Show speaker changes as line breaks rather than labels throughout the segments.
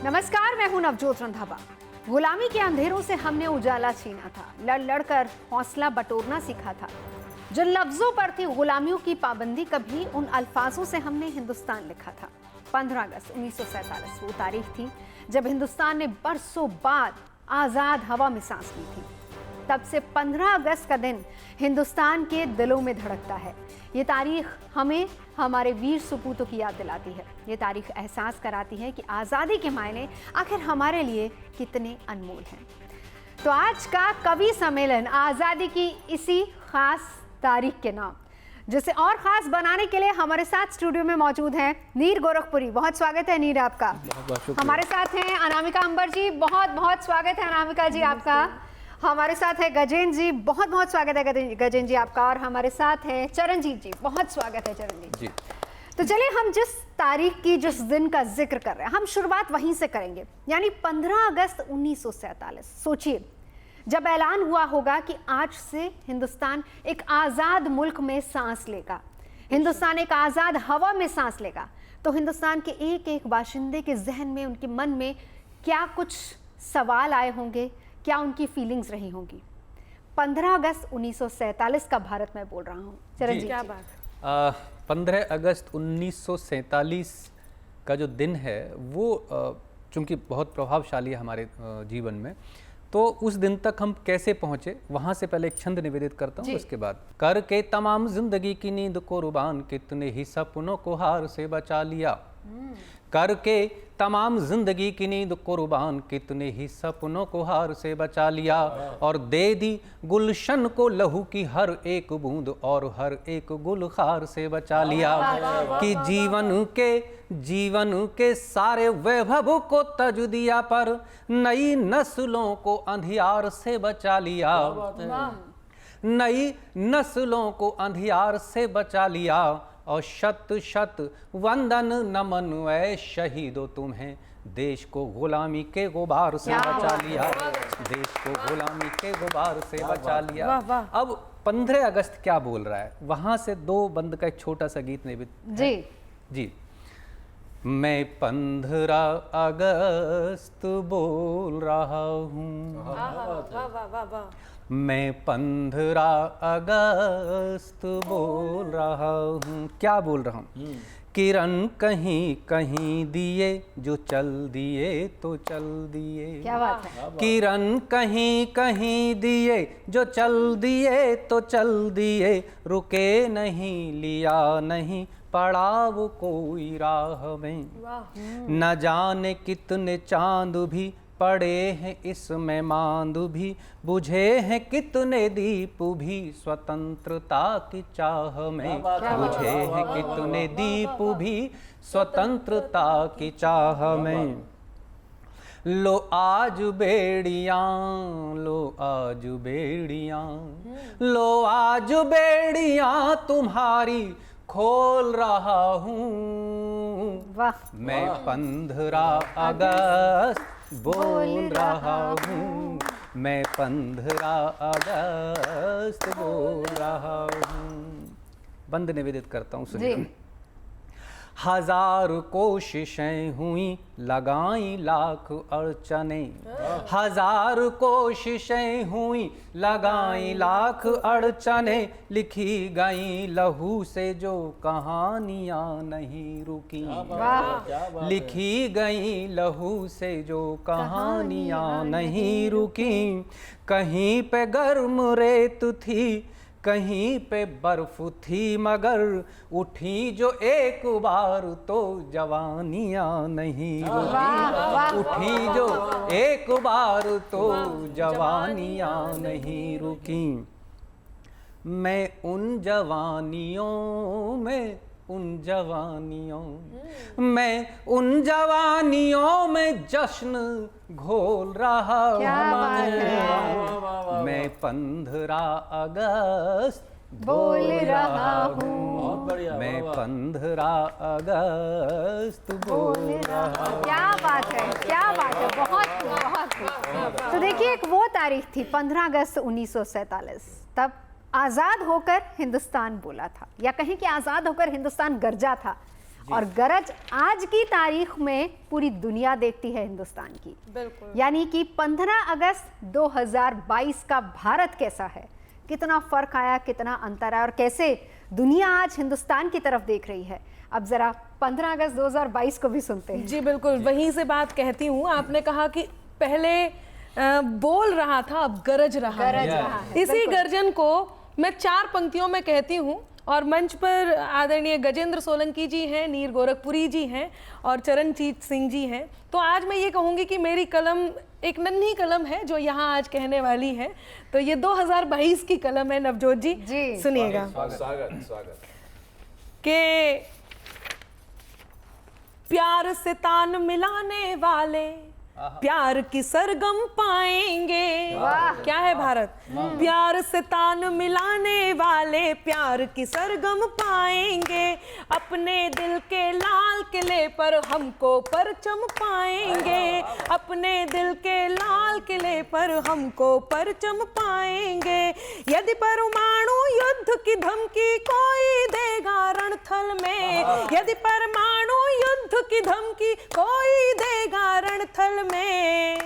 नमस्कार, मैं हूं नवजोत रंधावा। गुलामी के अंधेरों से हमने उजाला छीना था, लड़ लड़कर हौसला बटोरना सीखा था। जिन लफ्जों पर थी गुलामियों की पाबंदी, कभी उन अल्फाजों से हमने हिंदुस्तान लिखा था। 15 अगस्त 1947 वो तारीख थी जब हिंदुस्तान ने बरसों बाद आजाद हवा में सांस ली थी। तब से 15 अगस्त का दिन हिंदुस्तान के दिलों में धड़कता है। ये तारीख हमें हमारे वीर सपूतों की याद दिलाती है। ये तारीख एहसास कराती है कि आज़ादी के मायने आखिर हमारे लिए कितने अनमोल हैं। तो आज का कवि सम्मेलन आज़ादी की इसी खास तारीख के नाम, जिसे और ख़ास बनाने के लिए हमारे साथ स्टूडियो में मौजूद हैं नीर गोरखपुरी। बहुत स्वागत है नीर आपका। हमारे साथ हैं अनामिका अंबर जी। बहुत बहुत स्वागत है अनामिका जी आपका। हमारे साथ है गजेंद्र जी। बहुत बहुत स्वागत है गजेंद्र जी आपका। और हमारे साथ है चरणजीत जी। बहुत स्वागत है चरणजीत जी। तो चलिए, हम जिस तारीख की, जिस दिन का जिक्र कर रहे हैं, हम शुरुआत वहीं से करेंगे, यानी 15 अगस्त 1947। सोचिए, जब ऐलान हुआ होगा कि आज से हिंदुस्तान एक आज़ाद मुल्क में सांस लेगा, हिंदुस्तान एक आज़ाद हवा में सांस लेगा, तो हिंदुस्तान के एक एक बाशिंदे के जहन में, उनके मन में क्या कुछ सवाल आए होंगे, क्या उनकी फीलिंग्स रही होंगी। 15 अगस्त 1947 का भारत मैं बोल रहा हूँ। चरणजीत, क्या बात।
15 अगस्त 1947 का जो दिन है वो चूँकि बहुत प्रभावशाली है हमारे जीवन में, तो उस दिन तक हम कैसे पहुँचे, वहाँ से पहले एक छंद निवेदित करता हूँ। उसके बाद करके तमाम जिंदगी की नींद कुर्बान, कितने ही सपनों को हार से बचा लिया। करके तमाम जिंदगी की नींद कुर्बान, कितने ही सपनों को हार से बचा लिया। और दे दी गुलशन को लहू की हर एक बूंद, और हर एक गुल खार से बचा लिया। कि जीवन के सारे वैभव को तज दिया, पर नई नस्लों को अंधियार से बचा लिया। नई नस्लों को अंधियार से बचा लिया। और शत शत वंदन नमन ऐ शहीदो तुम्हें, देश को गुलामी के गुबार से बचा लिया। देश को गुलामी के गुबार से बचा लिया। अब 15 अगस्त क्या बोल रहा है, वहां से दो बंद का एक छोटा सा गीत निवेदित जी। मैं 15 अगस्त बोल रहा हूँ, मैं 15 अगस्त बोल रहा हूँ। क्या बोल रहा हूँ? किरण कहीं कहीं दिए जो चल दिए तो चल दिए।
क्या बात है।
किरण कहीं कहीं दिए जो चल दिए तो चल दिए, रुके नहीं, लिया नहीं पड़ाव कोई राह में। न जाने कितने चांद भी पड़े हैं इसमें मांद भी, बुझे हैं कितने दीप भी स्वतंत्रता की चाह में। बुझे हैं कितने दीप भी स्वतंत्रता की चाह में। लो आज बेड़ियां, लो आज बेड़ियां, लो आज बेड़ियां तुम्हारी खोल रहा हूँ। मैं 15 अगस्त बोल रहा हूँ, मैं 15 अगस्त बोल रहा हूँ। बंद निवेदित करता हूँ, सुनिए। हजार कोशिशें हुई, लगाई लाख अड़चने। हजार कोशिशें हुई, लगाई लाख अड़चने, लिखी गई लहू से जो कहानियाँ नहीं रुकी। लिखी गई लहू से जो कहानियाँ नहीं रुकी। कहीं पे गर्म रेत थी, कहीं पे बर्फ थी, मगर उठी जो एक बार तो जवानियां नहीं रुकी। उठी जो एक बार तो जवानियां नहीं रुकी। मैं उन जवानियों में, उन जवानियों, मैं उन जवानियों में जश्न घोल रहा हूँ। मैं 15 अगस्त बोल रहा हूँ, मैं 15 अगस्त बोल रहा हूँ।
क्या बात है, क्या बात है, बहुत बहुत। तो देखिए, एक वो तारीख थी 15 अगस्त 1947, तब आज़ाद होकर हिंदुस्तान बोला था, या कहीं कि आज़ाद होकर हिंदुस्तान गरजा था। और गरज आज की तारीख में पूरी दुनिया देखती है हिंदुस्तान की।
बिल्कुल।
यानी कि 15 अगस्त 2022 का भारत कैसा है, कितना फर्क आया, कितना अंतर आया और कैसे दुनिया आज हिंदुस्तान की तरफ देख रही है। अब जरा 15 अगस्त 2022 को भी सुनते हैं।
जी बिल्कुल, वहीं से बात कहती हूँ। आपने कहा कि पहले बोल रहा था, अब गरज रहा है। इसी गर्जन को मैं 4 पंक्तियों में कहती हूँ और मंच पर आदरणीय गजेंद्र सोलंकी जी हैं, नीर गोरखपुरी जी हैं और चरणजीत सिंह जी हैं। तो आज मैं ये कहूँगी कि मेरी कलम एक नन्ही कलम है जो यहाँ आज कहने वाली है। तो ये 2022 की कलम है नवजोत जी, सुनिएगा।
स्वागत।
के प्यार से तान मिलाने वाले प्यार की सरगम पाएंगे। क्या है भारत? प्यार से तान मिलाने वाले प्यार की सरगम पाएंगे। अपने दिल के लाल किले पर हमको परचम पाएंगे। अपने दिल के लाल किले पर हमको परचम पाएंगे। यदि परमाणु युद्ध की धमकी कोई देगा रणथल में, यदि परमाणु युद्ध की धमकी कोई देगा रणथल में,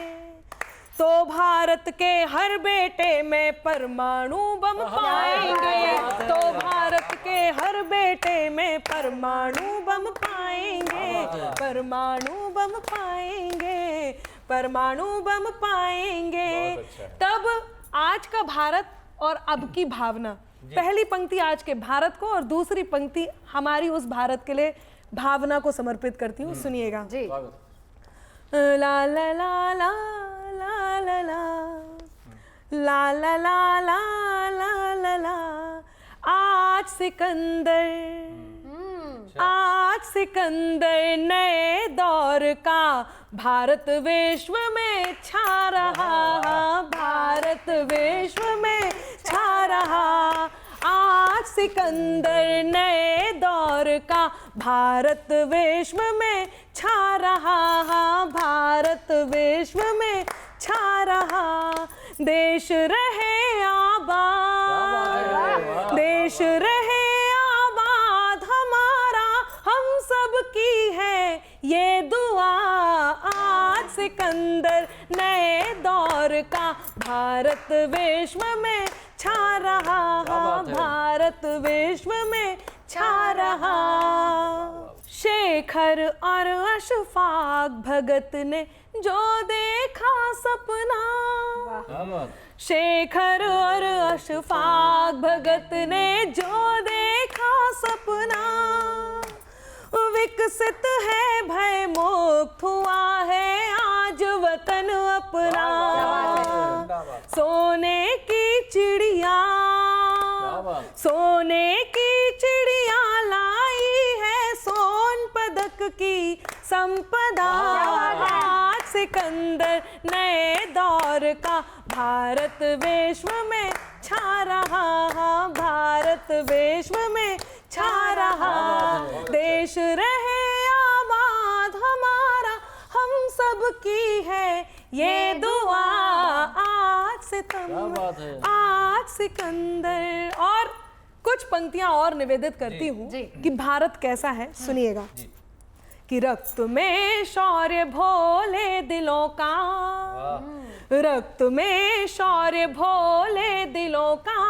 तो भारत के हर बेटे में परमाणु बम पाएंगे। तो भारत के हर बेटे में परमाणु बम पाएंगे। परमाणु बम पाएंगे, परमाणु बम पाएंगे। तब आज का भारत और अब की भावना, पहली पंक्ति आज के भारत को और दूसरी पंक्ति हमारी उस भारत के लिए भावना को समर्पित करती हूँ। सुनिएगा
जी।
ला ला ला ला ला ला ला ला ला ला ला ला ला ला। आज सिकंदर नए दौर का भारत विश्व में छा रहा। भारत विश्व में छा रहा। आज सिकंदर नए दौर का भारत विश्व में छा रहा। भारत विश्व में छा रहा। देश रहे आबाद, देश रहे आबाद हमारा, हम सब की है ये दुआ। आज सिकंदर नए दौर का भारत विश्व में छा रहा। भारत विश्व में छा रहा। शेखर और अशफाक भगत ने जो देखा सपना, शेखर और अशफाक भगत ने जो देखा सपना, विकसित है भय मुक्त हुआ है आज वतन अपना। सोने की चिड़िया, सोने की चिड़िया लाई है सोन पदक की संपदा। आज सिकंदर नए दौर का भारत विश्व में छा रहा। भारत विश्व में छा रहा। देश रहे आबाद हमारा, हम सब की है ये दुआ। आज सिकंदर। और कुछ पंक्तियां और निवेदित करती हूँ कि भारत कैसा है। सुनिएगा कि रक्त में शौर्य भोले दिलों का, रक्त में शौर्य भोले दिलों का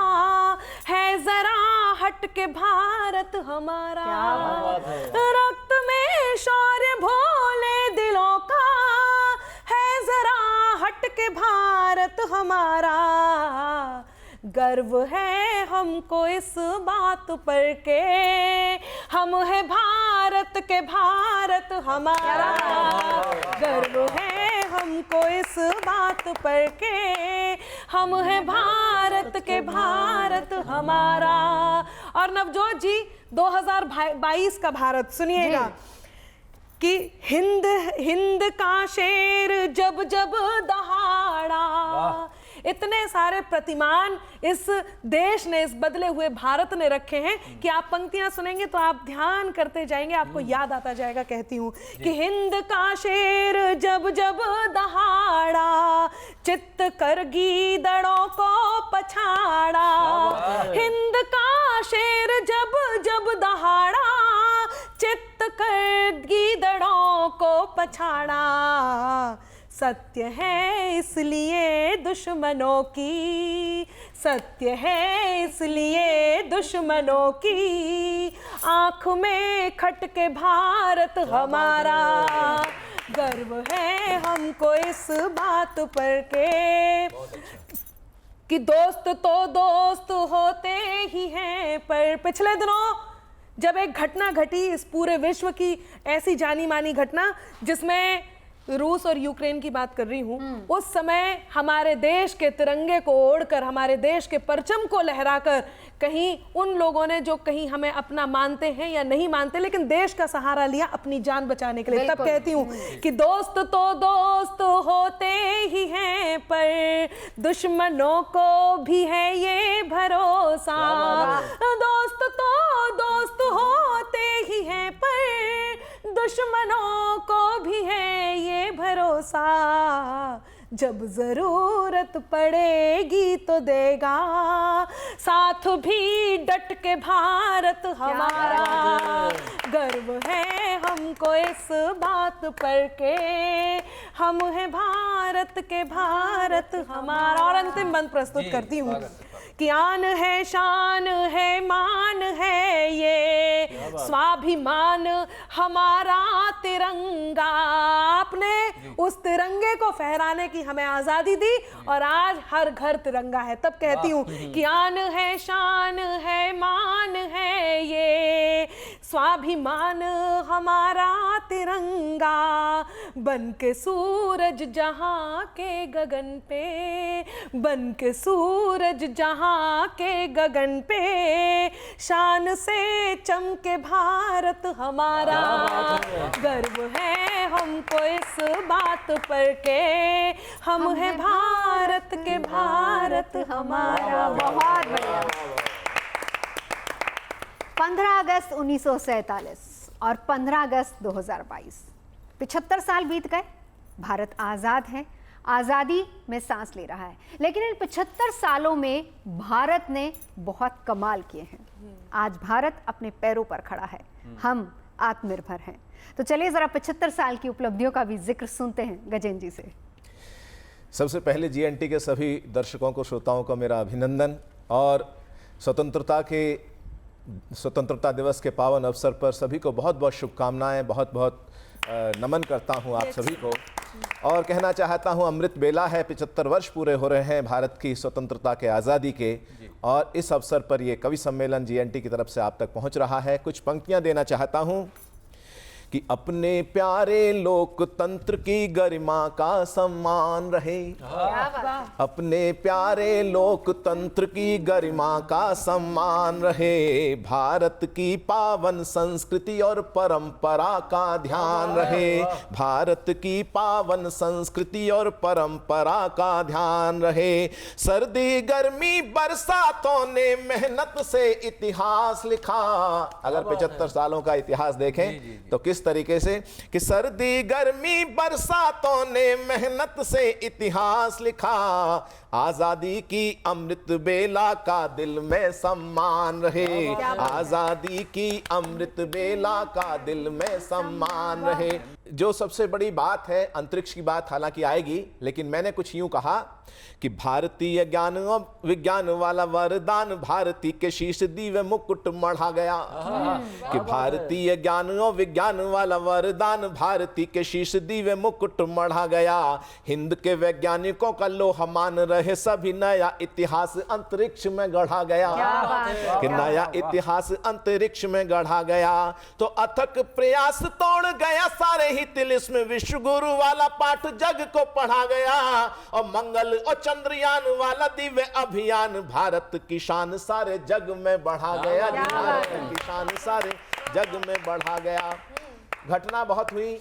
है जरा हट के भारत हमारा। रक्त में शौर्य भोले दिलों का है जरा हट के भारत हमारा। गर्व है हमको इस बात पर के हम है भारत के भारत हमारा। गर्व है हमको इस बात पर के हम है भारत के भारत हमारा। और नवजोत जी 2022 का भारत सुनिएगा कि हिंद का शेर जब जब दहाड़ा। इतने सारे प्रतिमान इस देश ने, इस बदले हुए भारत ने रखे हैं कि आप पंक्तियां सुनेंगे तो आप ध्यान करते जाएंगे, आपको याद आता जाएगा। कहती हूँ कि हिंद का शेर जब जब दहाड़ा, चित्त कर गीदड़ों को पछाड़ा। हिंद का शेर जब जब दहाड़ा, चित्त कर पछाड़ा। सत्य है इसलिए दुश्मनों की, सत्य है इसलिए दुश्मनों की आंख में खटके भारत हमारा। गर्व है हमको इस बात पर कि दोस्त तो दोस्त होते ही हैं, पर पिछले दिनों जब एक घटना घटी इस पूरे विश्व की, ऐसी जानी मानी घटना जिसमें रूस और यूक्रेन की बात कर रही हूँ, उस समय हमारे देश के तिरंगे को ओढ़कर, हमारे देश के परचम को लहराकर, कहीं उन लोगों ने जो कहीं हमें अपना मानते हैं या नहीं मानते, लेकिन देश का सहारा लिया अपनी जान बचाने के लिए। तब कहती हूँ कि दोस्त तो दोस्त होते ही हैं, पर दुश्मनों को भी है ये भरोसा। दोस्त तो दोस्त होते ही हैं, पर दुश्मनों को भी है ये भरोसा। जब जरूरत पड़ेगी तो देगा साथ भी डट के भारत हमारा। गर्व है हमको इस बात पर के हम हैं भारत के, भारत हमारा। और अंतिम बंद प्रस्तुत करती हूँ कि आन है, शान है, मान है ये स्वाभिमान हमारा तिरंगा। आपने उस तिरंगे को फहराने की हमें आजादी दी और आज हर घर तिरंगा है। तब कहती हूँ कि आन है, शान है, मान है ये स्वाभिमान हमारा तिरंगा। बन के सूरज जहाँ के गगन पे, बन के सूरज जहाँ के गगन पे, शान से चमके भारत हमारा। गर्व है हमको इस बात पर के हम हैं भारत के, भारत हमारा।
बहुत बढ़िया। 15 अगस्त 1947 और 15 अगस्त 2022, 75 साल बीत गए। भारत आज़ाद है, आज़ादी में सांस ले रहा है, लेकिन इन 75 सालों में भारत ने बहुत कमाल किए हैं। आज भारत अपने पैरों पर खड़ा है, हम आत्मनिर्भर हैं। तो चलिए ज़रा 75 साल की उपलब्धियों का भी जिक्र सुनते हैं गजेंद्र जी से।
सबसे पहले जीएनटी के सभी दर्शकों को, श्रोताओं को मेरा अभिनंदन, और स्वतंत्रता दिवस के पावन अवसर पर सभी को बहुत बहुत शुभकामनाएं, बहुत बहुत नमन करता हूं आप सभी को। और कहना चाहता हूं, अमृत बेला है, 75 वर्ष पूरे हो रहे हैं भारत की स्वतंत्रता के, आज़ादी के, और इस अवसर पर ये कवि सम्मेलन जीएनटी की तरफ से आप तक पहुंच रहा है। कुछ पंक्तियां देना चाहता हूं कि अपने प्यारे लोकतंत्र की गरिमा का सम्मान रहे, अपने प्यारे लोकतंत्र की गरिमा का सम्मान रहे, भारत की पावन संस्कृति और परंपरा का ध्यान रहे, भारत की पावन संस्कृति और परंपरा का ध्यान रहे। सर्दी गर्मी बरसातों ने मेहनत से इतिहास लिखा। अगर 75 सालों का इतिहास देखें तो किस तरीके से कि सर्दी गर्मी बरसातों ने मेहनत से इतिहास लिखा, आजादी की अमृत बेला का दिल में सम्मान रहे, आजादी की अमृत बेला का दिल में सम्मान रहे। जो सबसे बड़ी बात है, अंतरिक्ष की बात हालांकि आएगी, लेकिन मैंने कुछ यूं कहा कि भारतीय ज्ञान और विज्ञान वाला वरदान भारती के शीश दिव्य मुकुट मढ़ा गया, कि भारतीय ज्ञान और विज्ञान वाला वरदान भारती के शीश दिव्य मुकुट मढ़ा गया। हिंद के वैज्ञानिकों का लोहा मान रहे सभी, नया इतिहास अंतरिक्ष में गढ़ा गया, कि नया इतिहास अंतरिक्ष में गढ़ा गया। तो अथक प्रयास तोड़ गया सारे ही तिलिस्म, विश्व गुरु वाला पाठ जग को पढ़ा गया, और मंगल और चंद्रयान वाला दिव्य अभियान भारत की शान सारे जग में बढ़ा गया, भारत की शान सारे जग में बढ़ा गया। घटना बहुत हुई।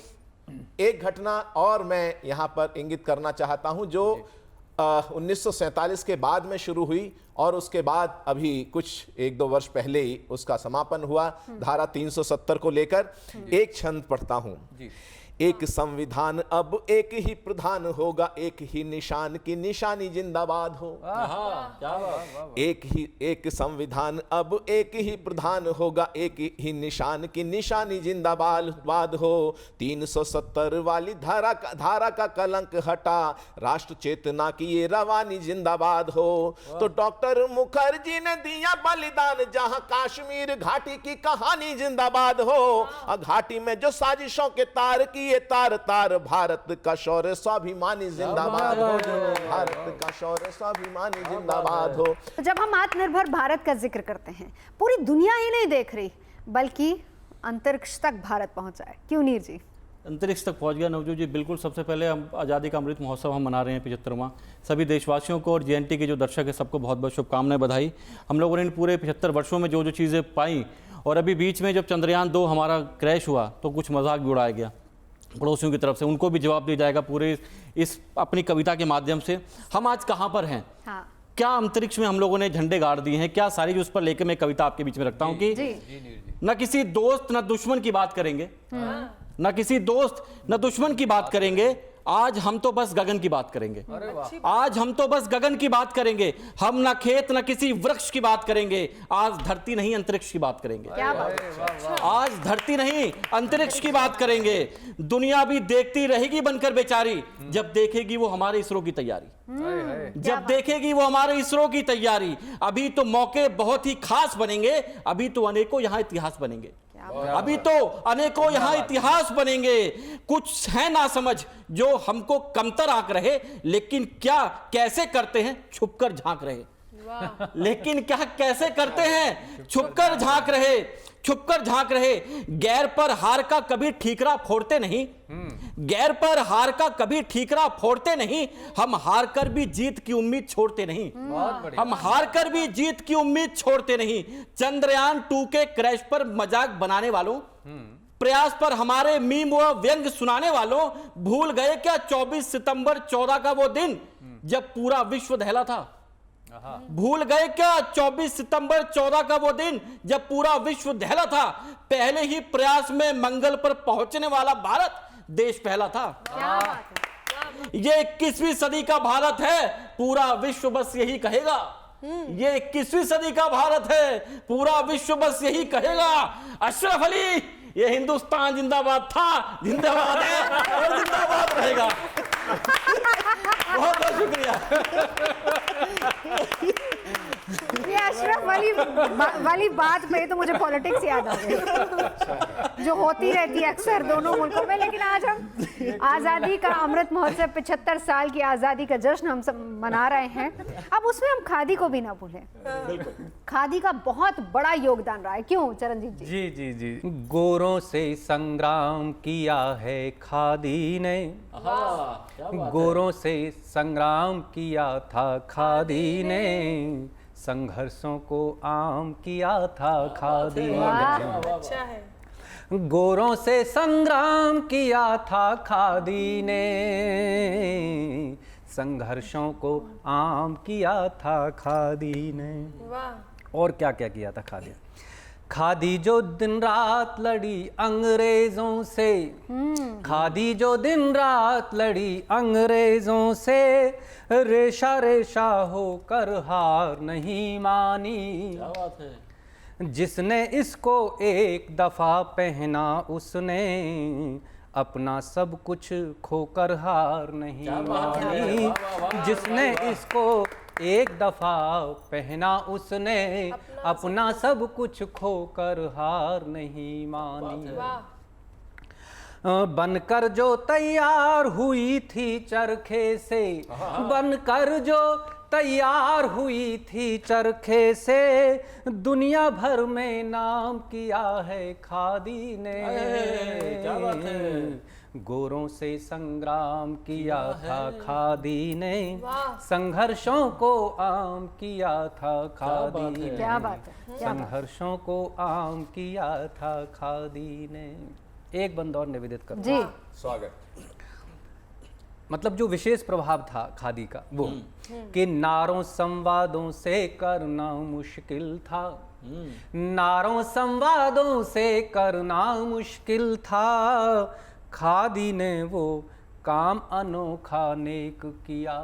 एक घटना और मैं यहाँ पर इंगित करना चाहता हूँ, जो 1947 के बाद में शुरू हुई और उसके बाद अभी कुछ 1-2 वर्ष पहले ही उसका समापन हुआ। धारा 370 को लेकर एक छंद पढ़ता हूँ। एक संविधान अब एक ही प्रधान होगा, एक ही निशान की निशानी जिंदाबाद हो। एक संविधान अब एक ही प्रधान होगा, एक ही निशान की निशानी जिंदाबाद हो। 370 वाली धारा का कलंक हटा, राष्ट्र चेतना की ये रवानी जिंदाबाद हो। तो डॉक्टर मुखर्जी ने दिया बलिदान, जहां कश्मीर घाटी की कहानी जिंदाबाद हो। घाटी में जो साजिशों के तार की ये तार तार, भारत का शौर्य स्वाभिमानी जिंदाबाद हो। भारत का शौर्य स्वाभिमानी जिंदाबाद हो।
जब हम आत्मनिर्भर भारत का जिक्र करते हैं, पूरी दुनिया ही नहीं देख रही बल्कि अंतरिक्ष तक भारत पहुंचा है। क्यों नीर जी?
अंतरिक्ष तक पहुंच गया नवजोत जी। बिल्कुल, सबसे पहले हम आज़ादी का अमृत महोत्सव हम मना रहे हैं 75वां। सभी देशवासियों को और JNT के जो दर्शक हैं सबको बहुत बहुत शुभकामनाएं, बधाई। हम लोगों ने इन पूरे 75 वर्षों में जो जो चीज़ें पाई, और अभी बीच में जब चंद्रयान 2 हमारा क्रैश हुआ तो कुछ मजाक भी उड़ाया गया पड़ोसियों की तरफ से, उनको भी जवाब दिया जाएगा पूरे इस अपनी कविता के माध्यम से। हम आज कहाँ पर हैं? हाँ। क्या अंतरिक्ष में हम लोगों ने झंडे गाड़ दिए हैं, क्या सारी उस पर लेकर मैं कविता आपके बीच में रखता हूँ कि न किसी दोस्त न दुश्मन की बात करेंगे, न किसी दोस्त न दुश्मन की बात करेंगे, आज हम तो बस गगन की बात करेंगे। आज हम तो बस गगन की बात करेंगे, हम ना खेत ना किसी वृक्ष की बात करेंगे, आज धरती नहीं अंतरिक्ष की बात करेंगे। क्या बात? आज धरती नहीं अंतरिक्ष की बात करेंगे। दुनिया भी देखती रहेगी बनकर बेचारी, जब देखेगी वो हमारे इसरो की तैयारी, जब देखेगी वो हमारे इसरो की तैयारी। अभी तो मौके बहुत ही खास बनेंगे, अभी तो अनेकों यहाँ इतिहास बनेंगे, अभी तो अनेकों यहाँ इतिहास बनेंगे। कुछ है ना समझ जो हमको कमतर आंक रहे, लेकिन क्या कैसे करते हैं छुपकर झांक रहे। लेकिन क्या कैसे करते हैं छुपकर झांक रहे, छुपकर झांक रहे। गैर पर हार का कभी ठीकरा फोड़ते नहीं, गैर पर हार का कभी ठीकरा फोड़ते नहीं, हम हार कर भी जीत की उम्मीद छोड़ते नहीं, हम हार कर भी जीत की उम्मीद छोड़ते नहीं। चंद्रयान 2 के क्रैश पर मजाक बनाने वालों, प्रयास पर हमारे मीम व व्यंग सुनाने वालों, भूल गए क्या 24 सितंबर 14 का वो दिन जब पूरा विश्व दहला था? भूल गए क्या 24 सितंबर 14 का वो दिन जब पूरा विश्व दहला था? पहले ही प्रयास में मंगल पर पहुंचने वाला भारत देश पहला था। ये 21वीं सदी का भारत है, पूरा विश्व बस यही कहेगा। ये 21वीं सदी का भारत है, पूरा विश्व बस यही कहेगा। अशरफ अली, ये हिंदुस्तान जिंदाबाद था, जिंदाबाद है और जिंदाबाद रहेगा। बहुत बहुत शुक्रिया।
ये अशरफ वाली बात पे तो मुझे पॉलिटिक्स याद आ गई जो होती रहती है अक्सर दोनों मुल्कों में। लेकिन आज हम आज़ादी का अमृत महोत्सव 75 साल की आज़ादी का जश्न हम सब मना रहे हैं। अब उसमें हम खादी को भी ना भूलें। खादी का बहुत बड़ा योगदान रहा है। क्यों चरणजीत जी?
जी जी जी। गोरों से संग्राम किया है खादी ने, गोरों से संग्राम किया था खादी ने, संघर्षों को आम किया था खादी ने।
अच्छा है।
गोरों से संग्राम किया था खादी ने, संघर्षों को आम किया था खादी ने। वाह। और क्या क्या किया था खादी? खादी जो दिन रात लड़ी अंग्रेजों से, खादी जो दिन रात लड़ी अंग्रेजों से, रेशा रेशा होकर हार नहीं मानी।
क्या बात है।
जिसने इसको एक दफा पहना उसने अपना सब कुछ खोकर हार नहीं मानी। जिसने इसको एक दफा पहना उसने अपना सब कुछ खोकर हार नहीं मानी। बनकर जो तैयार हुई थी चरखे से, बनकर जो तैयार हुई थी चरखे से, दुनिया भर में नाम किया है खादी ने।
क्या बात है।
गोरों से संग्राम किया था खादी ने, संघर्षों को आम किया था खादी ने।
क्या बात है।
संघर्षों को आम किया था खादी ने। एक बंद और निवेदित कर
जी।
स्वागत।
मतलब जो विशेष प्रभाव था खादी का वो कि नारों संवादों से करना मुश्किल था, नारों संवादों से करना मुश्किल था, खादी ने वो काम अनोखा नेक किया।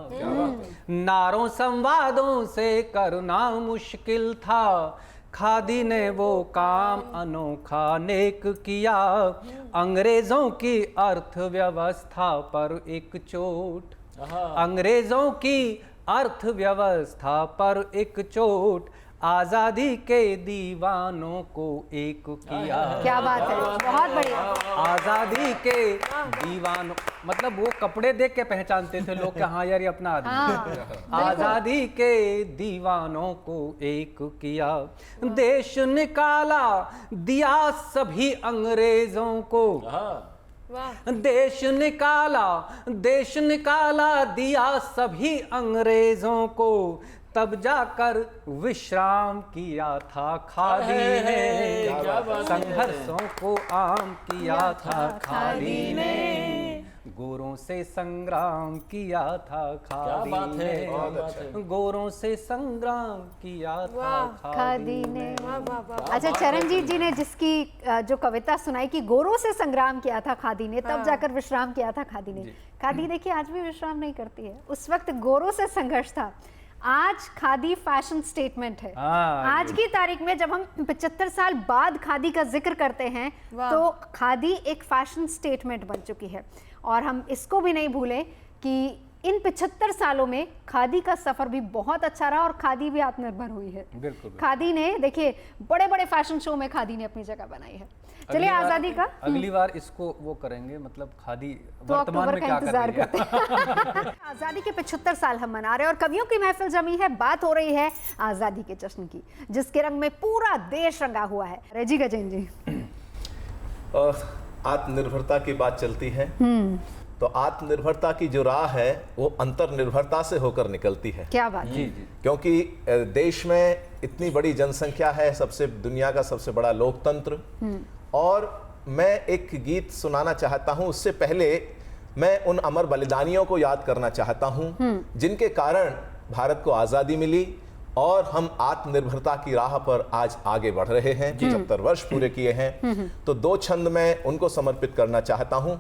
नारों संवादों से करना मुश्किल था, खादी ने वो काम अनोखा नेक किया। अंग्रेजों की अर्थव्यवस्था पर एक चोट, अंग्रेजों की अर्थव्यवस्था पर एक चोट, आजादी के दीवानों को एक किया।
क्या बात है, बहुत बढ़िया।
आजादी के दीवानों, मतलब वो कपड़े देख के पहचानते थे लोग कि हाँ यार ये अपना आदमी है। आजादी के दीवानों को एक किया, देश निकाला दिया सभी अंग्रेजों को। देश निकाला दिया सभी अंग्रेजों को, तब जाकर विश्राम किया था खादी ने। संघर्षों को आम किया था खादी ने, गोरों से संग्राम किया था खादी ने। गोरों से संग्राम किया था खादी ने।
अच्छा, चरणजीत जी ने जिसकी जो कविता सुनाई कि गोरों से संग्राम किया था खादी ने, तब जाकर विश्राम किया था खादी ने। खादी देखिए आज भी विश्राम नहीं करती है, उस वक्त गोरों से संघर्ष था। आज खादी फैशन स्टेटमेंट है। आज की तारीख में जब हम 75 साल बाद खादी का जिक्र करते हैं तो खादी एक फैशन स्टेटमेंट बन चुकी है। और हम इसको भी नहीं भूलें कि इन 75 सालों में खादी का सफर भी बहुत अच्छा रहा और खादी भी आत्मनिर्भर हुई है।
बिल्कुल।
खादी ने देखिए बड़े बड़े फैशन शो में खादी ने अपनी जगह बनाई है। चलिए आजादी का
अगली बार इसको वो करेंगे, मतलब खादी
तो
वर्तमान में क्या कर रही है।
आजादी के 75 साल हम मना रहे हैं और कवियों की महफिल जमी है। बात हो रही है आजादी के जश्न की, जिसके रंग में पूरा देश रंगा हुआ है। रेजी गजेन जी,
आत्मनिर्भरता की बात चलती है तो आत्मनिर्भरता की जो राह है वो अंतर्निर्भरता से होकर निकलती है।
क्या बात है।
क्योंकि देश में इतनी बड़ी जनसंख्या है, सबसे दुनिया का सबसे बड़ा लोकतंत्र, और मैं एक गीत सुनाना चाहता हूं। उससे पहले मैं उन अमर बलिदानियों को याद करना चाहता हूं जिनके कारण भारत को आज़ादी मिली और हम आत्मनिर्भरता की राह पर आज आगे बढ़ रहे हैं। 75 वर्ष पूरे किए हैं। तो दो छंद मैं उनको समर्पित करना चाहता हूं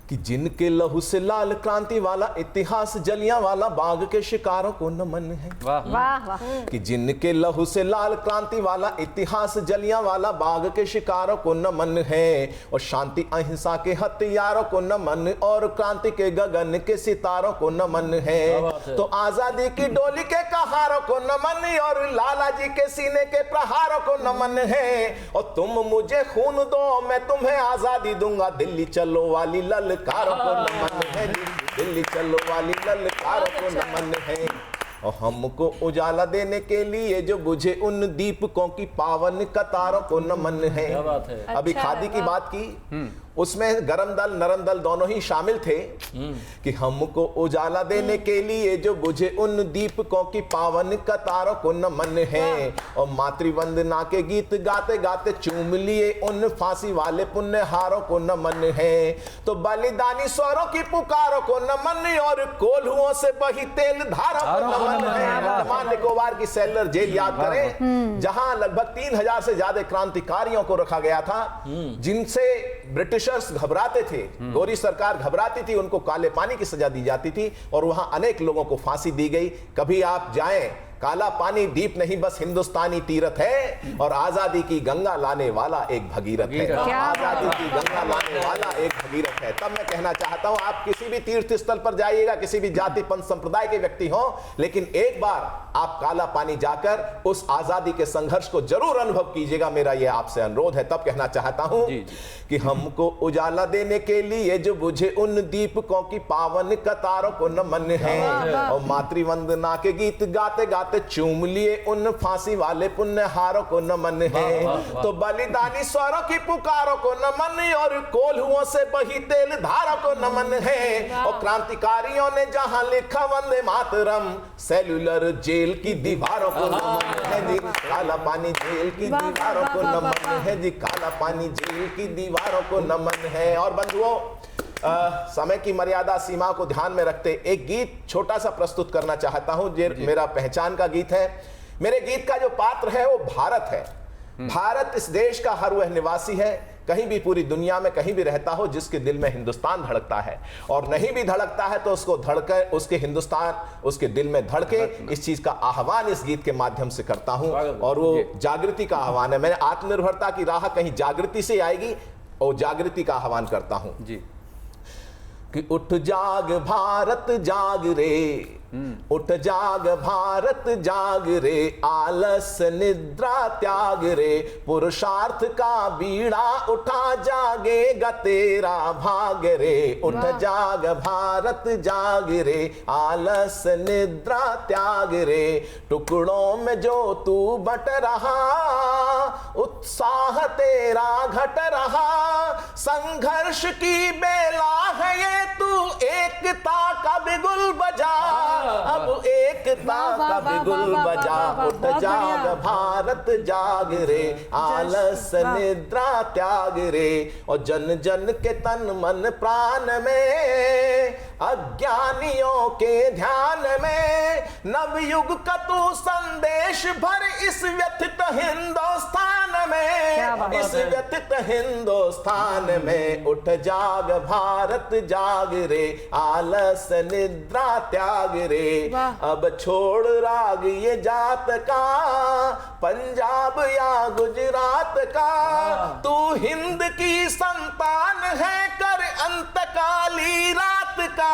कि जिनके लहू से लाल क्रांति वाला इतिहास, जलियांवाला बाग के शिकारों को नमन है।
वाह
वाह वाह।
कि जिनके लहू से लाल क्रांति वाला इतिहास, जलियांवाला बाग के शिकारों को नमन है, और शांति अहिंसा के हथियारों को नमन, और क्रांति के गगन के सितारों को नमन है। तो आजादी की डोली के कहारों को नमन, और लाला जी के सीने के प्रहारों को नमन है। और तुम मुझे खून दो मैं तुम्हें आजादी दूंगा, दिल्ली चलो वाली ललकारों को नमन है। दिल्ली चलो वाली ललकारों को नमन है। और हमको उजाला देने के लिए जो बुझे उन दीपकों की पावन कतारों को नमन है।
क्या बात है।
अभी खादी की बात की, उसमें गरम दल नरम दल दोनों ही शामिल थे कि हमको उजाला देने के लिए जो बुझे उन दीपकों की पावन कतारों को नमन है। और मातृवंदना के गीत गाते गाते चूम लिए उन फांसी वाले पुण्यहारों को नमन है। तो बलिदानी स्वरों की पुकारों को नमन, और कोल्हुओं से बही तेल धारों को नमन है। अंडमान निकोबार की सेलर जेल याद करें, जहां लगभग 3000 से ज्यादा क्रांतिकारियों को रखा गया था, जिनसे ब्रिटिशर्स घबराते थे, गोरी सरकार घबराती थी, उनको काले पानी की सजा दी जाती थी, और वहां अनेक लोगों को फांसी दी गई। कभी आप जाएं, काला पानी द्वीप नहीं बस हिंदुस्तानी तीरथ है, और आजादी की गंगा लाने वाला एक भगीरथ है। आजादी की गंगा लाने वाला एक भगीरथ है। तब मैं कहना चाहता हूं, आप किसी भी तीर्थ स्थल पर जाइएगा, किसी भी जाति पंथ संप्रदाय के व्यक्ति हो, लेकिन एक बार आप काला पानी जाकर उस आजादी के संघर्ष को जरूर अनुभव कीजिएगा। मेरा यह आपसे अनुरोध है। तब कहना चाहता हूं कि हमको उजाला देने के लिए जो बुझे उन दीपकों की पावन कतारों को नमन है। और मातृवंदना के गीत गाते गाते चूम लिए उन फांसी वाले पुण्यहारों को नमन है। तो बलिदानी स्वरों की पुकारों को नमन, और कोल्हुओं से बही तेल धारों को नमन है। और क्रांतिकारियों ने जहां लिखा वंदे मातरम, सेलुलर जेल की दीवारों को नमन है जी। काला पानी जेल की दीवारों को नमन है जी। काला पानी जेल की दीवारों को नमन है। और बंधुओं, समय की मर्यादा सीमा को ध्यान में रखते एक गीत छोटा सा प्रस्तुत करना चाहता हूं, जो मेरा पहचान का गीत है। मेरे गीत का जो पात्र है वो भारत है। भारत इस देश का हर वह निवासी है कहीं भी पूरी दुनिया में कहीं भी रहता हो, जिसके दिल में हिंदुस्तान धड़कता है और नहीं भी धड़कता है तो उसको धड़के, उसके हिंदुस्तान उसके दिल में धड़के, इस चीज का आह्वान इस गीत के माध्यम से करता हूं। और वो जागृति का आह्वान है। मैंने आत्मनिर्भरता की राह कहीं जागृति से आएगी और जागृति का आह्वान करता हूं
जी
कि उठ जाग भारत जाग रे, उठ जाग भारत जाग रे, आलस निद्रा त्याग रे, पुरुषार्थ का बीड़ा उठा जागेगा तेरा भाग रे। उठ जाग भारत जाग रे, आलस निद्रा त्याग रे, टुकड़ों में जो तू बट रहा, उत्साह तेरा घट रहा, संघर्ष की बेला है ये, तू एकता का बिगुल बजा, अब एकता का बिगुल बजा। उठ जाग भारत जाग रे, आलस निद्रा त्याग रे, और जन जन के तन मन प्राण में, अज्ञानियों के ध्यान में, नवयुग का तू संदेश भर इस व्यथित हिंदुस्तान में, इस व्यथित हिंदुस्तान में। उठ जाग भारत जाग रे, आलस निद्रा त्याग रे, अब छोड़ राग ये जात का, पंजाब या गुजरात का, तू हिंद की संतान है, कर अंतकाली रात का,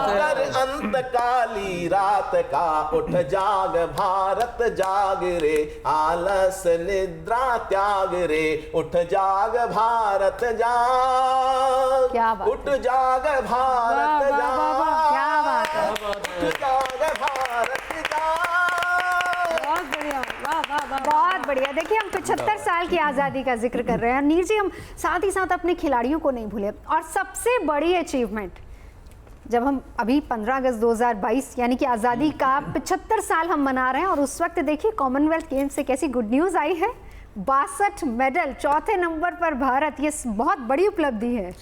कर अंतकाली रात का। उठ जाग भारत जाग रे, आलस निद्रा त्याग रे, उठ जाग भारत जाग,
क्या बात
उठ जाग भारत जाग,
क्या बात है,
उठ जाग भारत जाग।
बहुत बढ़िया, वाह वाह वाह।
बहुत बढ़िया। देखिए हम 75 साल की आज़ादी का जिक्र कर रहे हैं नीर जी, हम साथ ही साथ अपने खिलाड़ियों को नहीं भूले। और सबसे बड़ी अचीवमेंट, जब हम अभी 15 अगस्त 2022 यानी कि आज़ादी का 75 साल हम मना रहे हैं, और उस वक्त देखिए कॉमनवेल्थ गेम्स से कैसी गुड न्यूज़ आई है, 62 मेडल, चौथे नंबर पर भारत, ये बहुत बड़ी उपलब्धि है।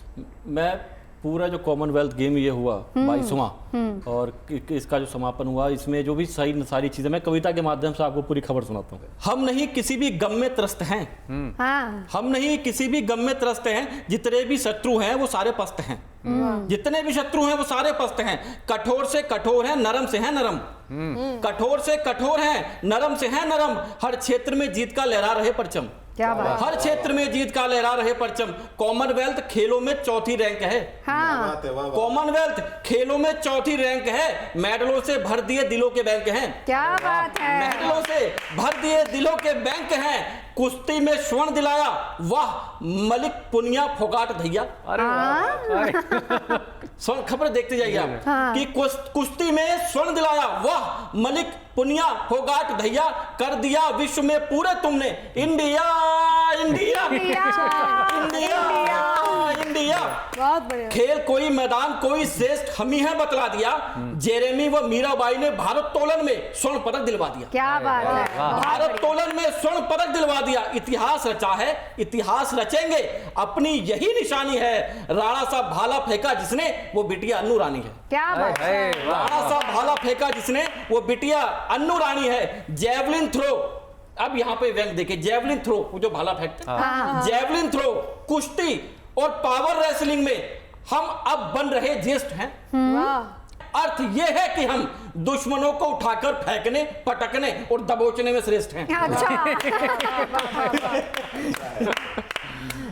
मैं पूरा जो कॉमनवेल्थ गेम ये हुआ 22वां और इसका जो समापन हुआ, इसमें जो भी सारी चीजें, मैं कविता के माध्यम से आपको पूरी खबर सुनाता हूँ। हम नहीं किसी भी गम में त्रस्त हैं, हम नहीं किसी भी गम में त्रस्त हैं, जितने भी शत्रु हैं वो सारे पस्त हैं, जितने भी शत्रु हैं वो सारे पस्त हैं, कठोर से कठोर हैं, नरम से हैं नरम, कठोर से कठोर हैं, नरम से हैं नरम, हर क्षेत्र में जीत का लहरा रहे परचम,
क्या बात,
हर क्षेत्र में जीत का लहरा रहे परचम। कॉमनवेल्थ खेलों में चौथी रैंक है,
हाँ,
कॉमनवेल्थ खेलों में चौथी रैंक है, मेडलों से भर दिए दिलों के बैंक हैं,
क्या बात है,
मेडलों से भर दिए दिलों के बैंक हैं, कुश्ती में स्वर्ण दिलाया, वाह मलिक पुनिया फोगाट भैया। स्वर्ण खबर देखते जाइए आप कि कुश्ती में स्वर्ण दिलाया, वाह मलिक पुनिया फोगाट भैया, कर दिया विश्व में पूरे तुमने, इंडिया इंडिया इंडिया इंडिया।
बहुत बढ़िया।
खेल कोई मैदान कोई श्रेष्ठ हम ही है बतला दिया, जेरेमी व मीराबाई ने भारतोलन में स्वर्ण पदक दिलवा दिया,
क्या बात है,
भारतोलन में स्वर्ण पदक दिलवा दिया। इतिहास रचा है, इतिहास रचेंगे, अपनी यही निशानी है, राणा सा भाला फेंका जिसने वो बिटिया अन्नू रानी है,
क्या बात है,
राणा सा भाला फेंका जिसने वो बिटिया अन्नू रानी है। जेवलिन थ्रो, अब यहाँ पे व्यंग देखिए, जेवलिन थ्रो वो जो भाला फेंकते हैं, जेवलिन थ्रो, कुश्ती और पावर रेसलिंग में हम अब बन रहे ज्येष्ठ हैं। अर्थ ये है कि हम दुश्मनों को उठाकर फेंकने, पटकने और दबोचने में श्रेष्ठ हैं।
अच्छा,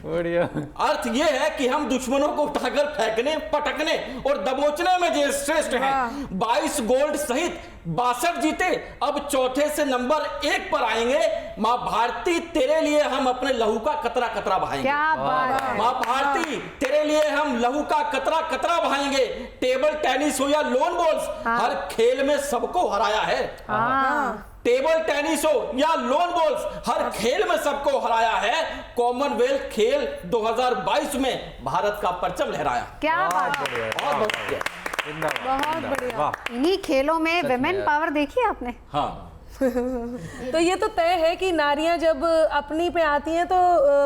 बढ़िया।
अर्थ ये है कि हम दुश्मनों को उठाकर फेंकने, पटकने और दबोचने में श्रेष्ठ हैं। 22 गोल्ड सहित 62 जीते, अब चौथे से नंबर 1 पर आएंगे। मां भारती तेरे लिए हम अपने लहू का कतरा कतरा बहाएंगे,
क्या बात है,
मां भारती तेरे लिए हम लहू का कतरा कतरा बहाएंगे। टेबल टेनिस हो या लोन बॉल्स, हर खेल में सबको हराया है। टेबल टेनिस हो या लोन बॉल्स, हर खेल में सबको हराया है। कॉमनवेल्थ खेल 2022 में भारत का परचम लहराया।
क्या बात है,
बहुत बढ़िया।
बहुत बढ़िया।
इन्हीं खेलों में विमेन पावर देखी आपने।
हाँ,
तो ये तो तय है कि नारियां जब अपनी पे आती हैं तो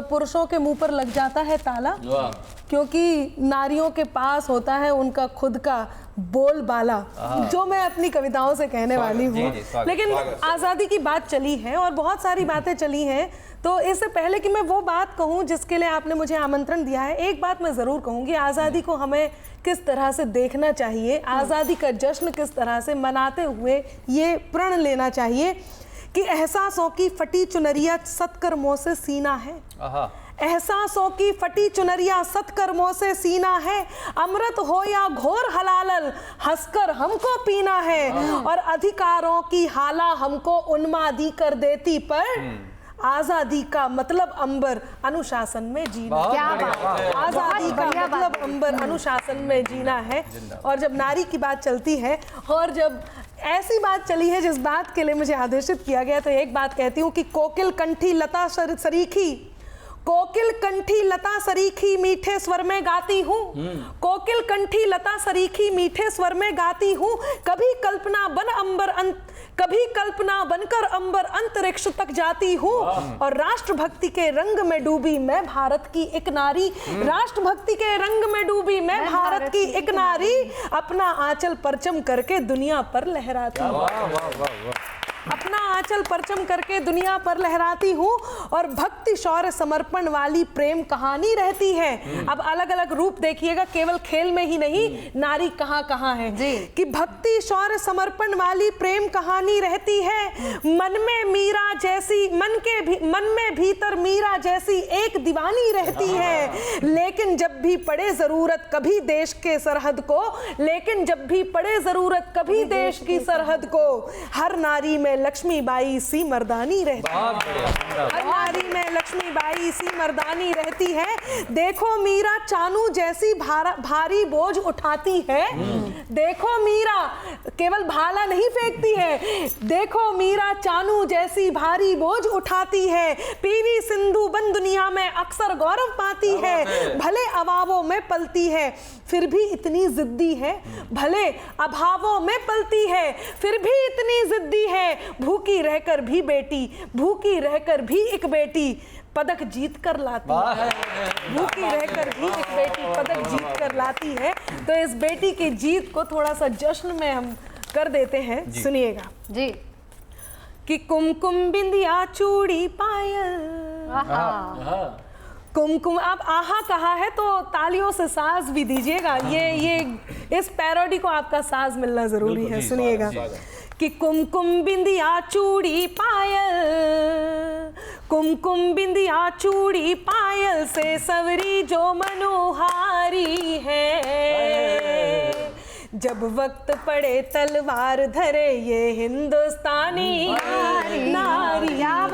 पुरुषों के मुंह पर लग जाता है ताला। क्योंकि नारियों के पास होता है उनका खुद का बोलबाला, जो मैं अपनी कविताओं से कहने वाली हूँ। लेकिन आज़ादी की बात चली है और बहुत सारी बातें चली हैं, तो इससे पहले कि मैं वो बात कहूँ जिसके लिए आपने मुझे आमंत्रण दिया है, एक बात मैं ज़रूर कहूँगी, आज़ादी को हमें किस तरह से देखना चाहिए, आज़ादी का जश्न किस तरह से मनाते हुए ये प्रण लेना चाहिए कि एहसासों की फटी चुनरिया सत्कर्मों से सीना है। एहसासों की फटी चुनरिया सत्कर्मों से सीना है, अमृत हो या घोर हलाल हंसकर हमको पीना है, और अधिकारों की हाला हमको उन्मादी कर देती, पर आजादी का मतलब अंबर अनुशासन में जीना।
क्या बात,
आजादी का मतलब अंबर अनुशासन में जीना है। और जब नारी की बात चलती है और जब ऐसी बात चली है जिस बात के लिए मुझे आदेशित किया गया, तो एक बात कहती हूँ कि कोकिल कंठी लता सरीखी, कोकिल कंठी लता सरीखी मीठे स्वर में गाती हूँ, कोकिल कंठी लता सरीखी मीठे स्वर में गाती हूँ, कभी कल्पना बनकर अंबर अंतरिक्ष तक जाती हूँ, और राष्ट्रभक्ति के रंग में डूबी मैं भारत की एक नारी, राष्ट्रभक्ति के रंग में डूबी मैं भारत की एक नारी, अपना आंचल परचम करके दुनिया पर लहराती हूँ, अपना आंचल परचम करके दुनिया पर लहराती हूँ, और भक्ति शौर्य समर्पण वाली प्रेम कहानी रहती है। अब अलग अलग रूप देखिएगा, केवल खेल में ही नहीं, नारी कहाँ कहाँ है कि भक्ति शौर्य समर्पण वाली प्रेम कहानी रहती है, मन में भीतर मीरा जैसी एक दीवानी रहती है, लेकिन जब भी पड़े जरूरत कभी देश के सरहद को, लेकिन जब भी पड़े जरूरत कभी देश की सरहद को, हर नारी में लक्ष्मीबाई सी मर्दानी रहती है, हर नारी में लक्ष्मीबाई सी मर्दानी रहती है। देखो मीरा चानू जैसी भारी बोझ उठाती है, देखो मीरा केवल भाला नहीं फेंकती है, देखो मीरा चानू जैसी भारी बोझ उठाती है, पीवी सिंधु बन दुनिया में अक्सर गौरव पाती है, भले अभावों में पलती है फिर भी इतनी जिद्दी है, भले अभावों में पलती है फिर भी इतनी जिद्दी है, भूखी रहकर भी बेटी, भूखी रहकर भी एक बेटी पदक जीत कर लाती है, भूखी रहकर भी एक बेटी पदक जीत कर लाती है। तो इस बेटी की जीत को थोड़ा सा जश्न में हम कर देते हैं, सुनिएगा
जी।
कि कुमकुम बिंदिया चूड़ी पायल, कुमकुम, आप आहा कहा है तो तालियों से साज भी दीजिएगा, ये इस पैरोडी को आपका साज मिलना जरूरी है, सुनिएगा कि कुमकुम बिंदिया चूड़ी पायल, कुमकुम बिंदिया चूड़ी पायल से सवरी जो मनोहारी है, जब वक्त पड़े तलवार धरे ये हिंदुस्तानी नारी, जब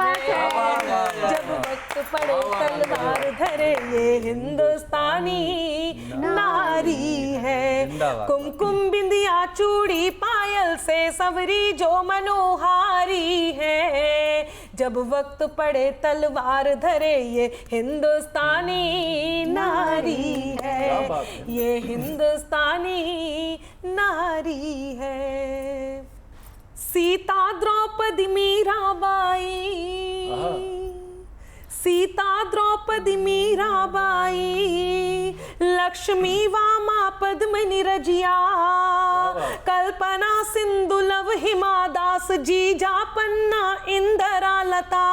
वक्त पड़े तलवार धरे ये हिंदुस्तानी नारी है, कुमकुम बिंदिया चूड़ी पायल से सवरी जो मनोहारी है, जब वक्त पड़े तलवार धरे ये हिंदुस्तानी नारी है, ये हिंदुस्तानी नारी है। सीता द्रौपदी मीराबाई, सीता द्रौपदी मीराबाई, लक्ष्मी वामा पद्मिनी रजिया, कल्पना सिंधु लव हिमा दास जीजा पन्ना इंदिरा लता,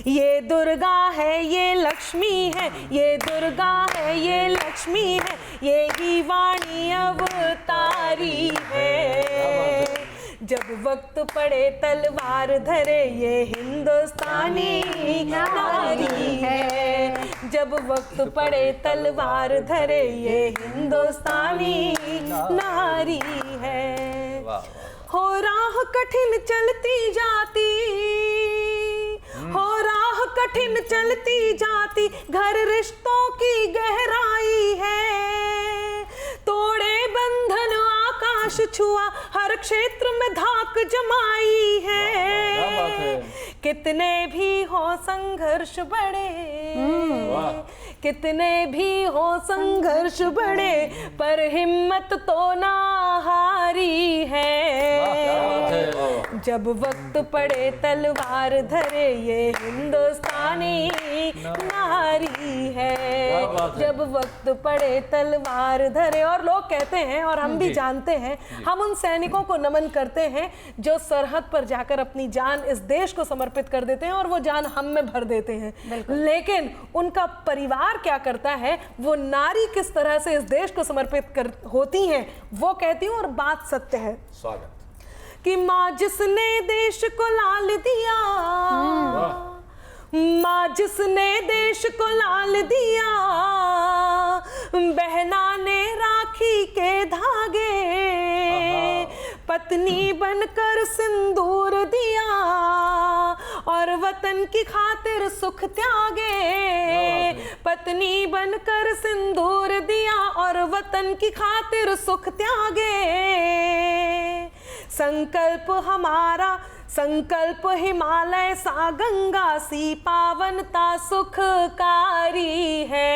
ये दुर्गा है ये लक्ष्मी है, ये दुर्गा है ये लक्ष्मी है, ये ही वाणी अवतारी है, जब वक्त पड़े तलवार धरे ये हिंदुस्तानी नारी है, जब वक्त पड़े तलवार धरे ये हिंदुस्तानी नारी है। हो राह कठिन चलती जाती, हो राह कठिन चलती जाती, घर रिश्तों की गहराई है, तोड़े बंधन आकाश छुआ, हर क्षेत्र में धाक जमाई है, कितने भी हो संघर्ष बड़े, कितने भी हो संघर्ष बड़े, पर हिम्मत तो ना हारी है। जब वक्त पड़े तलवार धरे ये हिंदुस्तानी नारी है। जब वक्त पड़े तलवार धरे। और लोग कहते हैं और हम भी जानते हैं, हम उन सैनिकों को नमन करते हैं जो सरहद पर जाकर अपनी जान इस देश को समर्पित कर देते हैं और वो जान हम में भर देते हैं। लेकिन उनका परिवार क्या करता है, वो नारी किस तरह से इस देश को समर्पित होती हैं, वो कहती हूँ और बात सत्य है।
स्वागत।
कि माँ जिसने देश को लाल दिया, माँ जिसने देश को लाल दिया, बहना ने राखी के धागे, पत्नी बनकर सिंदूर दिया और वतन की खातिर सुख त्यागे। पत्नी बनकर सिंदूर दिया और वतन की खातिर सुख त्यागे। संकल्प हमारा, संकल्प हिमालय सा गंगा सी पावनता सुखकारी है।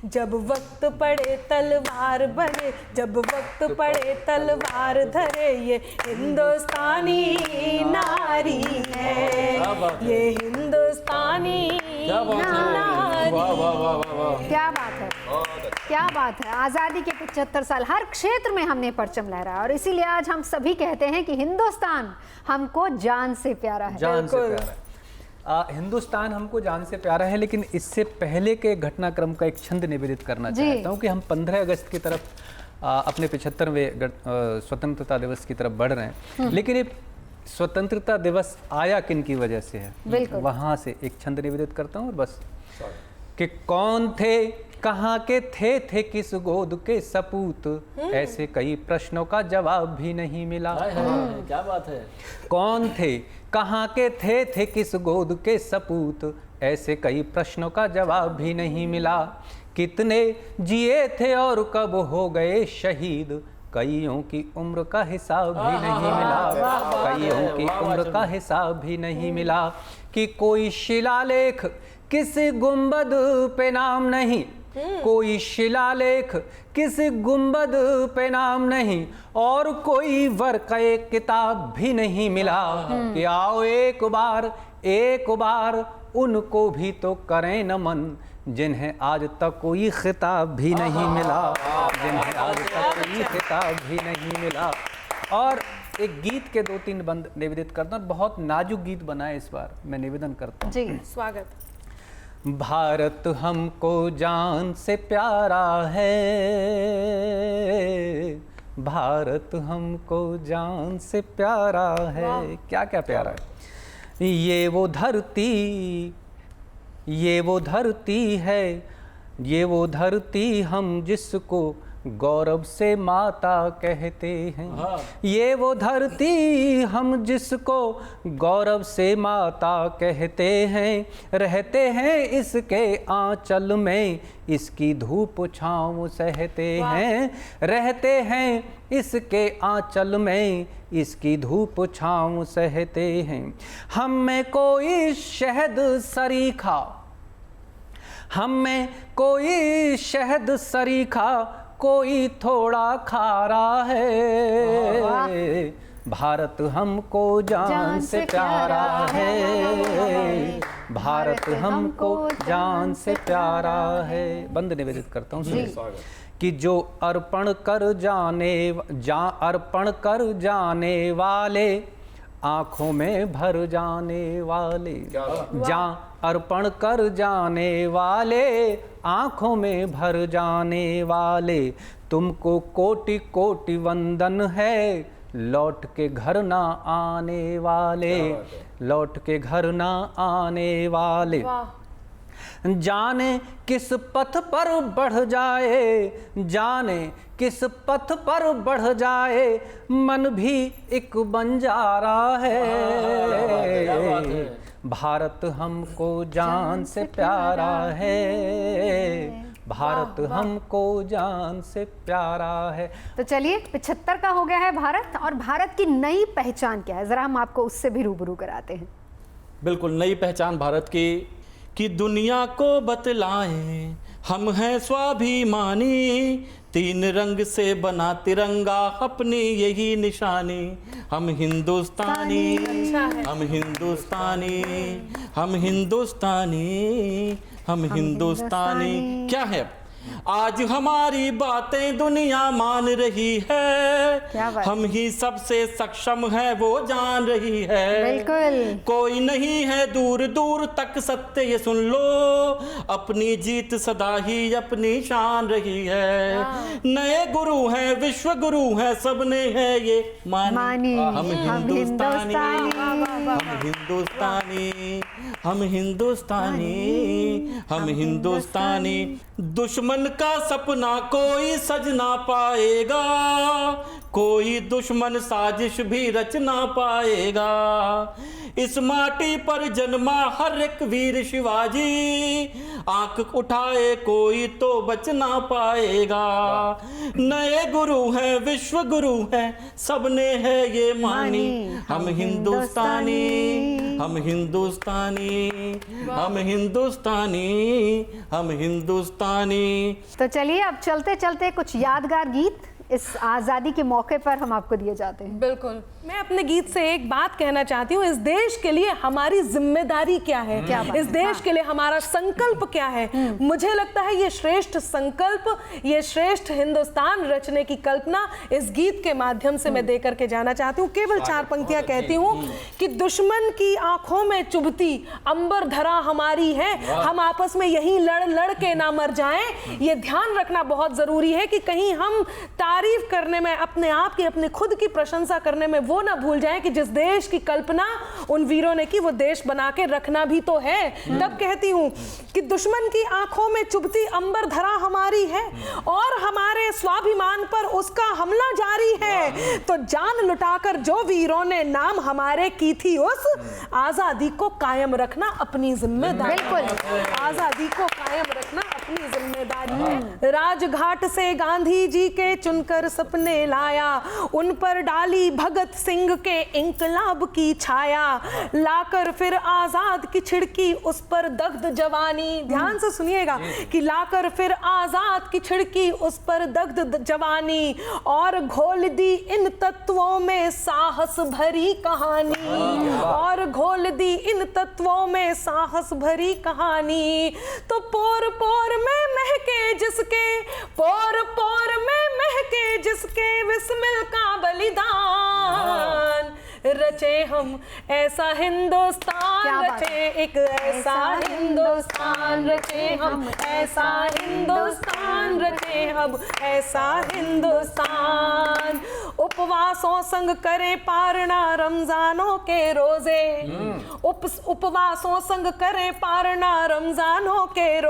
जब वक्त पड़े तलवार बने, जब वक्त पड़े तलवार धरे ये हिंदुस्तानी नारी है, ये हिंदुस्तानी नारी।
क्या बात है, क्या बात है। आज़ादी के 75 साल, हर क्षेत्र में हमने परचम लहराया और इसीलिए आज हम सभी कहते हैं कि हिंदुस्तान हमको जान से प्यारा है।
जान से प्यारा है। हिंदुस्तान हमको जान से प्यारा है, लेकिन इससे पहले के घटनाक्रम का एक छंद निवेदित करना चाहता हूँ कि हम 15 अगस्त की तरफ अपने 75वें स्वतंत्रता दिवस की तरफ बढ़ रहे हैं। लेकिन ये स्वतंत्रता दिवस आया किन की वजह से है, वहाँ से एक छंद निवेदित करता हूँ। और बस कि कौन थे, कहाँ के थे किस गोद के सपूत, ऐसे कई प्रश्नों का जवाब भी नहीं मिला।
क्या बात है।
कौन थे, कहाँ के थे किस गोद के सपूत, ऐसे कई प्रश्नों का जवाब भी नहीं मिला। कितने जिए थे और कब हो गए शहीद, कईयों की उम्र का हिसाब भी नहीं मिला। कईयों की उम्र का हिसाब भी नहीं मिला। कि कोई शिलालेख किसी गुंबद पे नाम नहीं, कोई शिलालेख किसी गुंबद पे नाम नहीं, और कोई वर्क़े किताब भी नहीं मिला। कि आओ एक बार उनको भी तो करें नमन, जिन्हें आज तक कोई खिताब भी नहीं मिला, जिन्हें आज तक कोई खिताब भी नहीं मिला। और एक गीत के 2-3 बंद निवेदित करता हूँ। बहुत नाजुक गीत बना है इस बार, मैं निवेदन करता हूँ।
जी स्वागत।
भारत हमको जान से प्यारा है, भारत हमको जान से प्यारा है। क्या क्या प्यारा है। ये वो धरती है, ये वो धरती हम जिसको गौरव से माता कहते हैं। ये वो धरती हम जिसको गौरव से माता कहते हैं, रहते हैं इसके आंचल में, इसकी धूप छाँव सहते हैं। रहते हैं इसके आंचल में, इसकी धूप छाँव सहते हैं। हम में कोई शहद सरीखा, हम में कोई शहद सरीखा, कोई थोड़ा खारा है। भारत हमको जान से प्यारा है, भारत हमको जान से प्यारा है। बंद निवेदित करता हूँ कि जो अर्पण कर जाने वाले, आँखों में भर जाने वाले, जहाँ अर्पण कर जाने वाले, आँखों में भर जाने वाले, तुमको कोटि कोटि वंदन है, लौट के घर ना आने वाले, लौट के घर ना आने वाले। जाने किस पथ पर बढ़ जाए, जाने किस पथ पर बढ़ जाए, मन भी एक बंजारा है। भारत हमको जान से प्यारा है, भारत हमको जान से प्यारा है।
तो चलिए 75 का हो गया है भारत, और भारत की नई पहचान क्या है, जरा हम आपको उससे भी रूबरू कराते हैं।
बिल्कुल, नई पहचान भारत की कि दुनिया को बतलाएं हम हैं स्वाभिमानी, 3 रंग से बना तिरंगा अपनी यही निशानी, हम हिंदुस्तानी, हम हिंदुस्तानी, हम हिंदुस्तानी, हम हिंदुस्तानी। क्या है, आज हमारी बातें दुनिया मान रही है, हम ही सबसे सक्षम है वो जान रही है,
बिल्कुल
कोई नहीं है दूर दूर तक सत्य ये सुन लो, अपनी जीत सदा ही अपनी शान रही है, नए गुरु हैं विश्व गुरु हैं सबने है ये मानी, हम हिंदुस्तानी, हम हिंदुस्तानी, हम हिंदुस्तानी, हम हिंदुस्तानी। दुश्मन का सपना कोई सज ना पाएगा, कोई दुश्मन साजिश भी रच ना पाएगा, इस माटी पर जन्मा हर एक वीर शिवाजी, आंख उठाए कोई तो बच ना पाएगा, नए गुरु हैं विश्व गुरु हैं सबने है ये मानी, हम हिंदुस्तानी, हम हिंदुस्तानी, हम हिंदुस्तानी, हम हिंदुस्तानी।
तो चलिए अब चलते चलते कुछ यादगार गीत इस आज़ादी के मौके पर हम आपको दिए जाते हैं।
बिल्कुल, मैं अपने गीत से एक बात कहना चाहती हूँ, इस देश के लिए हमारी जिम्मेदारी क्या है, इस देश के लिए हमारा संकल्प क्या है। मुझे लगता है ये श्रेष्ठ संकल्प, ये श्रेष्ठ हिंदुस्तान रचने की कल्पना इस गीत के माध्यम से मैं देकर के जाना चाहती हूँ। केवल 4 पंक्तियां कहती हूँ कि दुश्मन की आंखों में चुभती अंबर धरा हमारी है, हम आपस में यही लड़ लड़ के ना मर जाएं। ये ध्यान रखना बहुत जरूरी है कि कहीं हम तारीफ करने में, अपने आप की, अपने खुद की प्रशंसा करने में वो ना भूल जाएं कि जिस देश की कल्पना उन वीरों ने की वो देश बना के रखना भी तो है। तब कहती हूं कि दुश्मन की आंखों में चुभती अंबर धरा हमारी है और हमारे स्वाभिमान पर उसका हमला जारी है, तो जान लुटाकर जो वीरों ने नाम हमारे की थी उस आजादी को कायम रखना अपनी जिम्मेदारी। बिल्कुल, आजादी को कायम रखना अपनी जिम्मेदारी है। राजघाट से गांधी जी के चुनकर सपने लाया, उन पर डाली भगत सिंह के इंकलाब की छाया, लाकर फिर आजाद की छिड़की उस पर दग्ध जवानी। ध्यान से सुनिएगा कि लाकर फिर आजाद की छिड़की उस पर दग्ध जवानी, और घोल दी इन तत्वों में साहस भरी कहानी, और घोल दी इन तत्वों में साहस भरी कहानी। तो पोर पोर में महके जिसके, पोर पोर में महके जिसके विस्मिल का बलिदान, रचे हम ऐसा हिंदुस्तान, रचे एक ऐसा हिंदुस्तान, रचे हम ऐसा हिंदुस्तान, रचे हम ऐसा हिंदुस्तान। उपवासों संग करें पारना रमजानों के रोजे, उपवासों संग करें पारना रमजानों के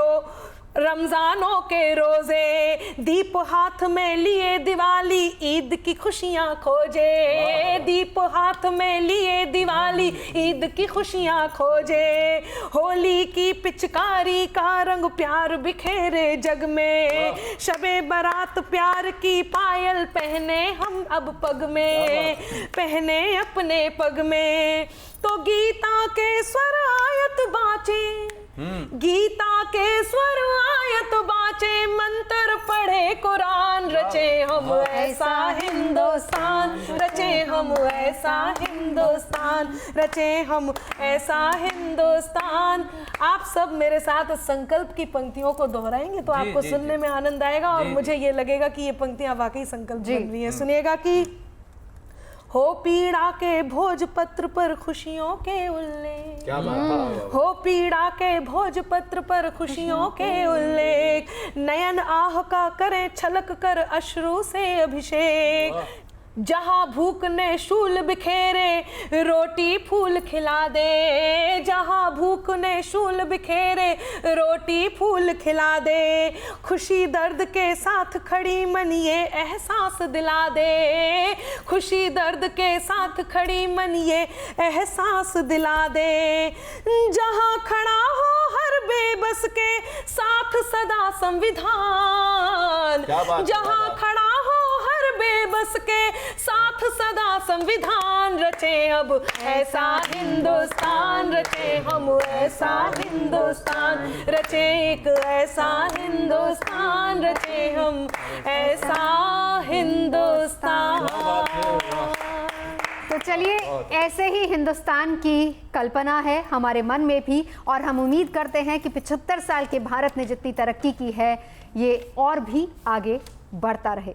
रोजे, दीप हाथ में लिए दिवाली ईद की खुशियां खोजे, दीप हाथ में लिए दिवाली ईद की खुशियां खोजे, होली की पिचकारी का रंग प्यार बिखेरे जग में, शबे बारात प्यार की पायल पहने हम अब पग में, पहने अपने पग में। तो गीता के स्वर आयत बाँचे, गीता के स्वर आयत बाँचे, मंत्र पढ़े कुरान, रचे हम ऐसा हिंदुस्तान, रचे हम ऐसा हिंदुस्तान, रचे हम ऐसा हिंदुस्तान। आप सब मेरे साथ संकल्प की पंक्तियों को दोहराएंगे तो आपको सुनने में आनंद आएगा और मुझे ये लगेगा कि ये पंक्तियां वाकई संकल्प बन रही हैं। सुनिएगा कि हो पीड़ा के भोजपत्र पर खुशियों के उल्लेख, हो पीड़ा के भोजपत्र पर खुशियों के उल्लेख, नयन आह का करे छलक कर अश्रु से अभिषेक, जहाँ भूख ने शूल बिखेरे रोटी फूल खिला दे, जहाँ भूख ने शूल बिखेरे रोटी फूल खिला दे, खुशी दर्द के साथ खड़ी मन ये एहसास दिला दे, खुशी दर्द के साथ खड़ी मन ये एहसास दिला दे, जहाँ खड़ा हो हर बेबस बेबस के साथ सदा संविधान,
क्या बात है,
जहां खड़ा हो हर बेबस के साथ सदा संविधान, रचे अब ऐसा हिंदुस्तान, रचे हम ऐसा हिंदुस्तान, रचे एक ऐसा हिंदुस्तान, रचे हम ऐसा हिंदुस्तान।
तो चलिए, ऐसे ही हिंदुस्तान की कल्पना है हमारे मन में भी, और हम उम्मीद करते हैं कि 75 साल के भारत ने जितनी तरक्की की है ये और भी आगे बढ़ता रहे।